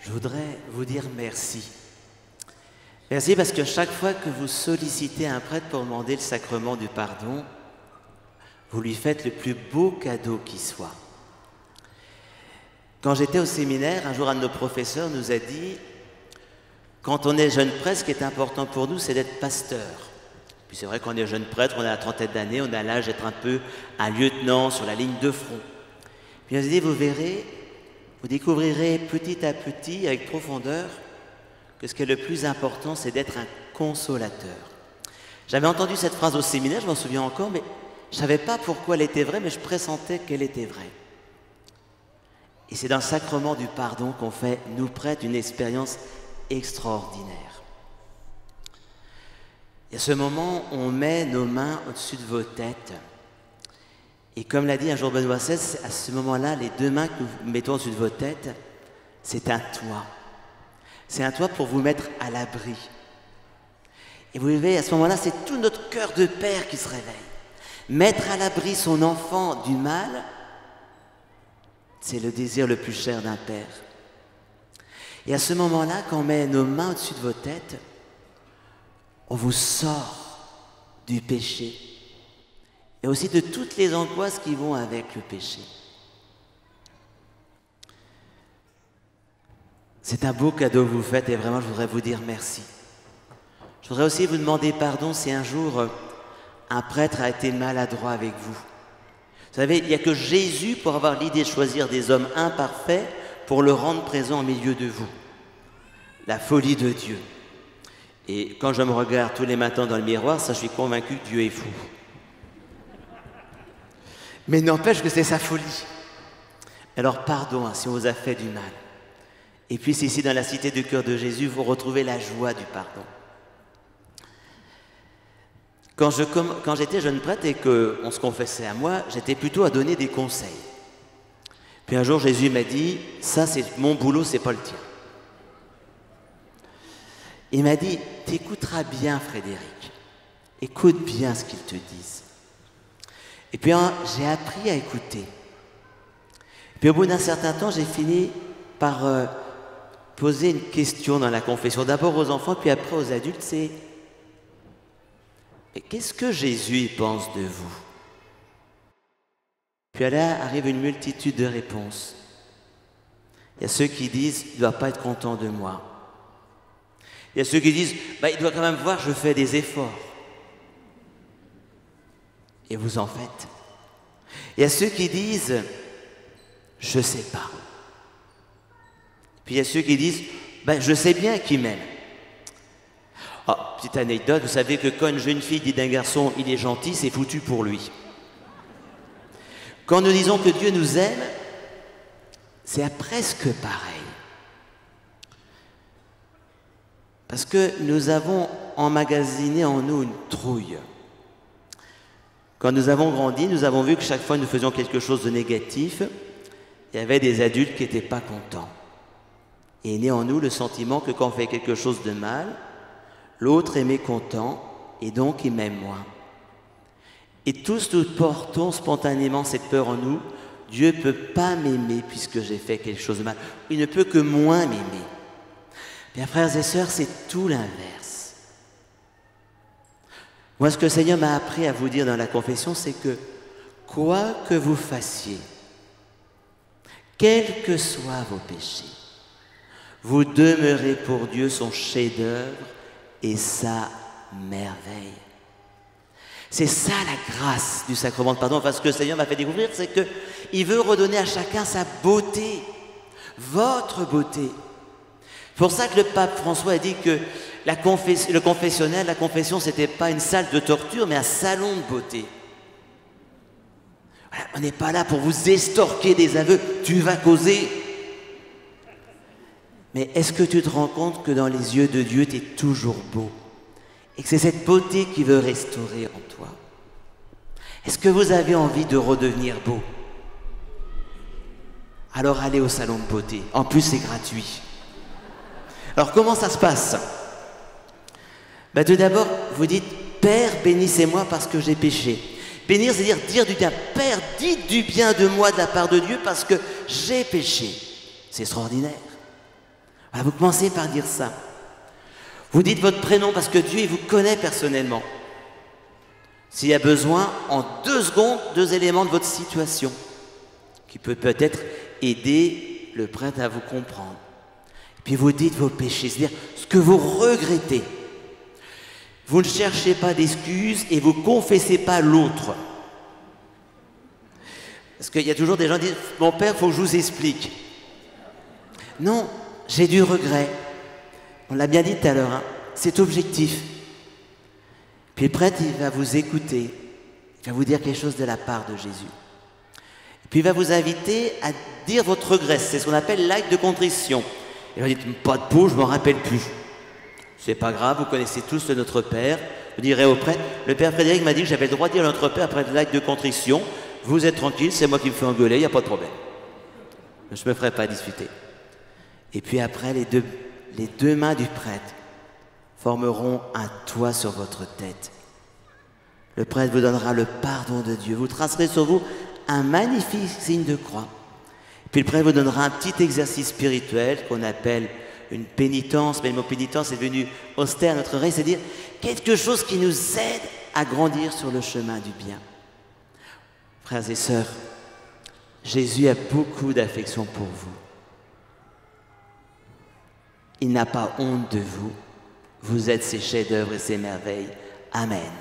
je voudrais vous dire merci. Merci parce que chaque fois que vous sollicitez un prêtre pour demander le sacrement du pardon, vous lui faites le plus beau cadeau qui soit. Quand j'étais au séminaire, un jour un de nos professeurs nous a dit « Quand on est jeune prêtre, ce qui est important pour nous, c'est d'être pasteur. » Puis c'est vrai qu'on est jeune prêtre, on a la trentaine d'années, on a l'âge d'être un peu un lieutenant sur la ligne de front. Puis on s'est dit « Vous verrez, vous découvrirez petit à petit, avec profondeur, que ce qui est le plus important, c'est d'être un consolateur. » J'avais entendu cette phrase au séminaire, je m'en souviens encore, mais je ne savais pas pourquoi elle était vraie, mais je pressentais qu'elle était vraie. Et c'est dans le sacrement du pardon qu'on fait, nous prête une expérience extraordinaire. Et à ce moment, on met nos mains au-dessus de vos têtes. Et comme l'a dit un jour Benoît XVI, à ce moment-là, les deux mains que nous mettons au-dessus de vos têtes, c'est un toit. C'est un toit pour vous mettre à l'abri. Et vous voyez, à ce moment-là, c'est tout notre cœur de père qui se réveille. Mettre à l'abri son enfant du mal, c'est le désir le plus cher d'un père. Et à ce moment-là, quand on met nos mains au-dessus de vos têtes, on vous sort du péché et aussi de toutes les angoisses qui vont avec le péché. C'est un beau cadeau que vous faites et vraiment je voudrais vous dire merci. Je voudrais aussi vous demander pardon si un jour un prêtre a été maladroit avec vous. Vous savez, il n'y a que Jésus pour avoir l'idée de choisir des hommes imparfaits pour le rendre présent au milieu de vous. La folie de Dieu. Et quand je me regarde tous les matins dans le miroir, ça, je suis convaincu que Dieu est fou. Mais n'empêche que c'est sa folie. Alors pardon si on vous a fait du mal. Et puis ici, dans la cité du cœur de Jésus, vous retrouvez la joie du pardon. Quand j'étais jeune prêtre et qu'on se confessait à moi, j'étais plutôt à donner des conseils. Puis un jour, Jésus m'a dit, ça c'est mon boulot, c'est pas le tien. Il m'a dit, t'écouteras bien Frédéric, écoute bien ce qu'ils te disent. Et puis j'ai appris à écouter. Et puis au bout d'un certain temps, j'ai fini par poser une question dans la confession, d'abord aux enfants, puis après aux adultes, c'est « Qu'est-ce que Jésus pense de vous ?» Puis là arrive une multitude de réponses. Il y a ceux qui disent « Il ne doit pas être content de moi ». Il y a ceux qui disent « Il doit quand même voir, je fais des efforts ». Et vous en faites. Il y a ceux qui disent « Je ne sais pas ». Puis il y a ceux qui disent « Je sais bien qu'il m'aime ». Oh, petite anecdote, vous savez que quand une jeune fille dit d'un garçon « il est gentil », c'est foutu pour lui. Quand nous disons que Dieu nous aime, c'est presque pareil. Parce que nous avons emmagasiné en nous une trouille. Quand nous avons grandi, nous avons vu que chaque fois que nous faisions quelque chose de négatif, il y avait des adultes qui n'étaient pas contents. Et est né en nous le sentiment que quand on fait quelque chose de mal, l'autre est mécontent et donc il m'aime moins. Et tous nous portons spontanément cette peur en nous. Dieu ne peut pas m'aimer puisque j'ai fait quelque chose de mal. Il ne peut que moins m'aimer. Bien, frères et sœurs, c'est tout l'inverse. Moi, ce que le Seigneur m'a appris à vous dire dans la confession, c'est que quoi que vous fassiez, quels que soient vos péchés, vous demeurez pour Dieu son chef-d'œuvre et sa merveille. C'est ça la grâce du sacrement de pardon. Enfin, ce que le Seigneur m'a fait découvrir, c'est qu'il veut redonner à chacun sa beauté, votre beauté. C'est pour ça que le pape François a dit que le confessionnel, la confession, c'était pas une salle de torture, mais un salon de beauté. Voilà, on n'est pas là pour vous estorquer des aveux, tu vas causer. Mais est-ce que tu te rends compte que dans les yeux de Dieu, tu es toujours beau? Et que c'est cette beauté qu'il veut restaurer en toi? Est-ce que vous avez envie de redevenir beau? Alors allez au salon de beauté. En plus, c'est gratuit. Alors comment ça se passe? Tout d'abord, vous dites « Père, bénissez-moi parce que j'ai péché ». Bénir, c'est dire du bien. « Père, dites du bien de moi de la part de Dieu parce que j'ai péché ». C'est extraordinaire. Alors vous commencez par dire ça. Vous dites votre prénom parce que Dieu il vous connaît personnellement. S'il y a besoin, en 2 secondes, 2 éléments de votre situation qui peut peut-être aider le prêtre à vous comprendre. Puis vous dites vos péchés, c'est-à-dire ce que vous regrettez. Vous ne cherchez pas d'excuses et vous ne confessez pas l'autre. Parce qu'il y a toujours des gens qui disent « Mon père, il faut que je vous explique. » Non, j'ai du regret. On l'a bien dit tout à l'heure, hein, c'est objectif. Puis le prêtre, il va vous écouter. Il va vous dire quelque chose de la part de Jésus. Puis il va vous inviter à dire votre regret. C'est ce qu'on appelle l'acte de contrition. Et vous dites, pas de peau, je ne m'en rappelle plus. C'est pas grave, vous connaissez tous notre Père. Vous direz au prêtre, le Père Frédéric m'a dit que j'avais le droit de dire notre Père après l'acte de contrition. Vous êtes tranquille, c'est moi qui me fais engueuler, il n'y a pas de problème. Je ne me ferai pas discuter. Et puis après, les deux mains du prêtre formeront un toit sur votre tête. Le prêtre vous donnera le pardon de Dieu. Vous tracerez sur vous un magnifique signe de croix. Puis le prêtre vous donnera un petit exercice spirituel qu'on appelle une pénitence. Mais le mot pénitence est devenu austère à notre oreille, c'est-à-dire quelque chose qui nous aide à grandir sur le chemin du bien. Frères et sœurs, Jésus a beaucoup d'affection pour vous. Il n'a pas honte de vous. Vous êtes ses chefs-d'œuvre et ses merveilles. Amen.